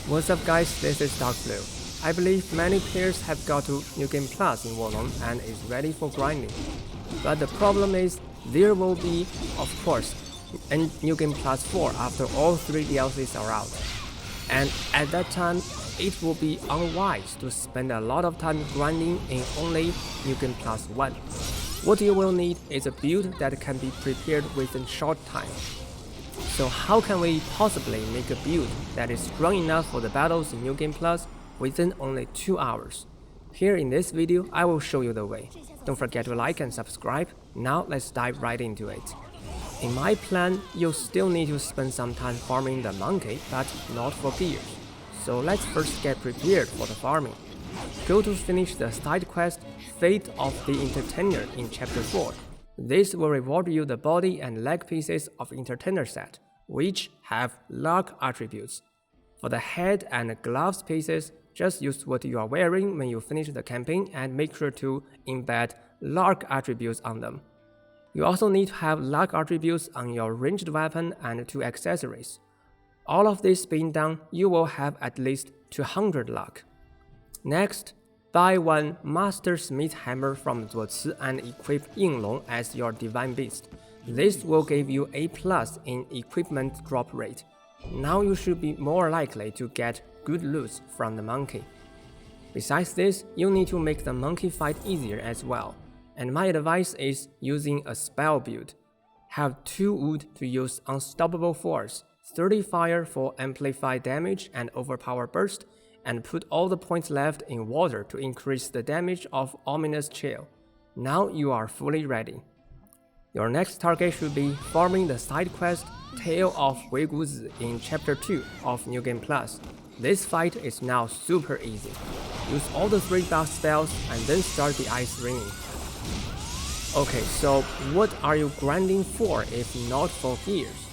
What's up guys, this is Darkbblue. I believe many players have got to New Game Plus in Warlong and is ready for grinding. But the problem is, there will be, of course, a New Game Plus 4 after all 3 DLCs are out. And at that time, it will be unwise to spend a lot of time grinding in only New Game Plus 1. What you will need is a build that can be prepared within short time. So how can we possibly make a build that is strong enough for the battles in New Game Plus within only 2 hours? Here in this video, I will show you the way. Don't forget to like and subscribe. Now let's dive right into it. In my plan, you'll still need to spend some time farming the monkey, but not for gears. So let's first get prepared for the farming. Go to finish the side quest, Fate of the Entertainer in Chapter 4. This will reward you the body and leg pieces of Entertainer set, which have luck attributes. For the head and gloves pieces, just use what you are wearing when you finish the campaign and make sure to embed luck attributes on them. You also need to have luck attributes on your ranged weapon and 2 accessories. All of this being done, you will have at least 200 luck. Next, buy 1 Master Smith Hammer from Zuoci and equip Yinglong as your Divine Beast. This will give you A+ in equipment drop rate. Now you should be more likely to get good loot from the monkey. Besides this, you need to make the monkey fight easier as well. And my advice is using a spell build. Have 2 wood to use Unstoppable Force, 30 fire for amplified damage and overpower burst, and put all the points left in water to increase the damage of Ominous Chill. Now you are fully ready. Your next target should be farming the side quest Tale of Weiguzi in Chapter 2 of New Game Plus. This fight is now super easy. Use all the 3 buff spells and then start the ice raining. Okay, so what are you grinding for if not for gears?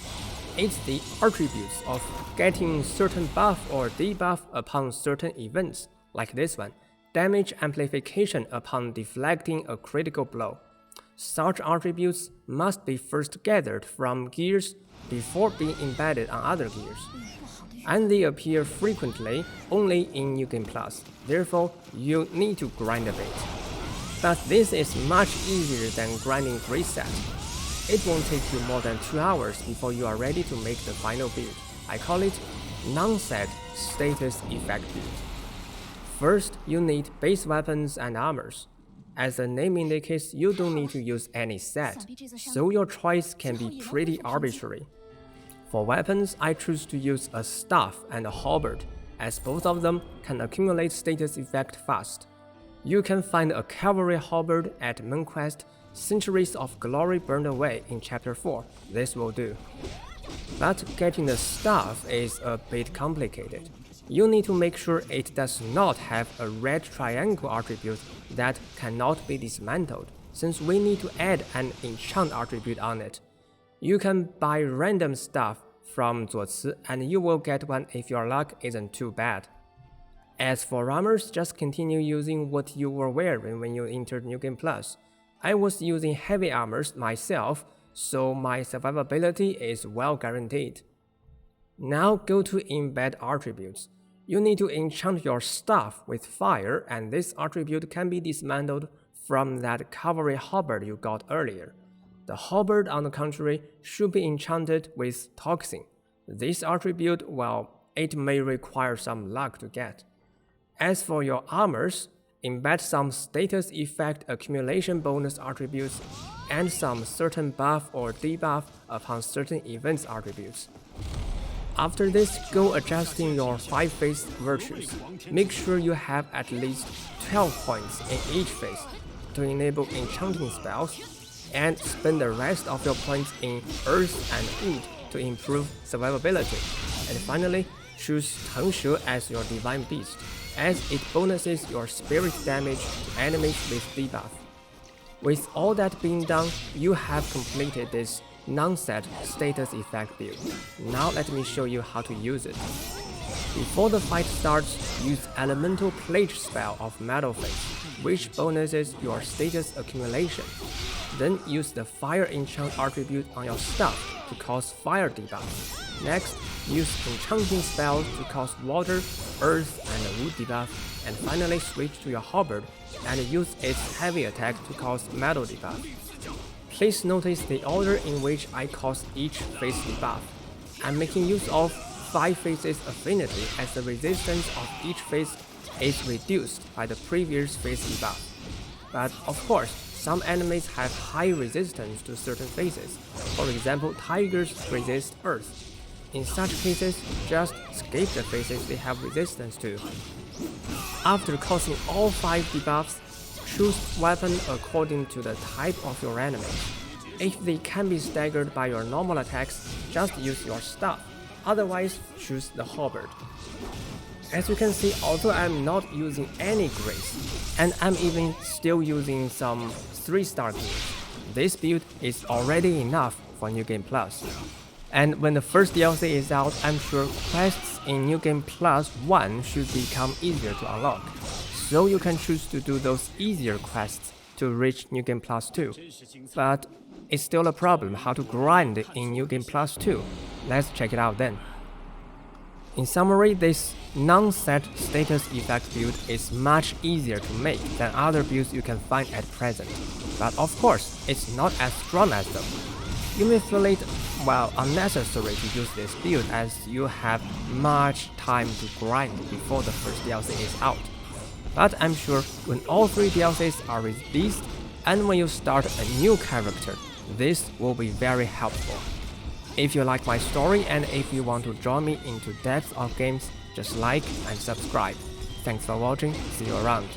It's the attributes of getting certain buff or debuff upon certain events, like this one, damage amplification upon deflecting a critical blow. Such attributes must be first gathered from gears before being embedded on other gears. And they appear frequently only in New Game Plus, therefore you need to grind a bit. But this is much easier than grinding Great Set. It won't take you more than 2 hours before you are ready to make the final build. I call it non-set status effect build. First, you need base weapons and armors. As the name indicates, you don't need to use any set, so your choice can be pretty arbitrary. For weapons, I choose to use a staff and a halberd, as both of them can accumulate status effect fast. You can find a cavalry halberd at Main Quest, Centuries of Glory Burned Away in Chapter 4, this will do. But getting the staff is a bit complicated. You need to make sure it does not have a red triangle attribute that cannot be dismantled, since we need to add an enchant attribute on it. You can buy random stuff from Zuoci and you will get one if your luck isn't too bad. As for armors, just continue using what you were wearing when you entered New Game Plus. I was using heavy armors myself, so my survivability is well guaranteed. Now go to embed attributes. You need to enchant your staff with fire, and this attribute can be dismantled from that cavalry halberd you got earlier. The halberd, on the contrary, should be enchanted with toxin. This attribute, well, it may require some luck to get. As for your armors, embed some status effect accumulation bonus attributes and some certain buff or debuff upon certain events attributes. After this, go adjusting your 5 phase virtues. Make sure you have at least 12 points in each phase to enable enchanting spells, and spend the rest of your points in earth and wood to improve survivability. And finally, choose Tengshe as your Divine Beast, as it bonuses your spirit damage to enemies with debuff. With all that being done, you have completed this non-set status effect build. Now let me show you how to use it. Before the fight starts, use Elemental Pledge spell of Metal Face, which bonuses your status accumulation. Then use the Fire Enchant attribute on your staff to cause fire debuff. Next, use enchanting spells to cause water, earth, and wood debuff, and finally switch to your halberd and use its heavy attack to cause metal debuff. Please notice the order in which I cause each phase debuff. I'm making use of 5 phases affinity as the resistance of each phase is reduced by the previous phase debuff. But of course, some enemies have high resistance to certain phases. For example, tigers resist earth. In such cases, just skip the phases they have resistance to. After causing all 5 debuffs, choose weapon according to the type of your enemy. If they can be staggered by your normal attacks, just use your staff. Otherwise, choose the halberd. As you can see, although I'm not using any grace, and I'm even still using some 3-star gears, this build is already enough for New Game Plus. And when the first DLC is out, I'm sure quests in New Game Plus 1 should become easier to unlock. So you can choose to do those easier quests to reach New Game Plus 2. But it's still a problem how to grind in New Game Plus 2. Let's check it out then. In summary, this non-set status effect build is much easier to make than other builds you can find at present. But of course, it's not as strong as them. You may feel it, well, unnecessary to use this build as you have much time to grind before the first DLC is out. But I'm sure when all 3 DLCs are released and when you start a new character, this will be very helpful. If you like my story and if you want to join me into depth of games, just like and subscribe. Thanks for watching, see you around.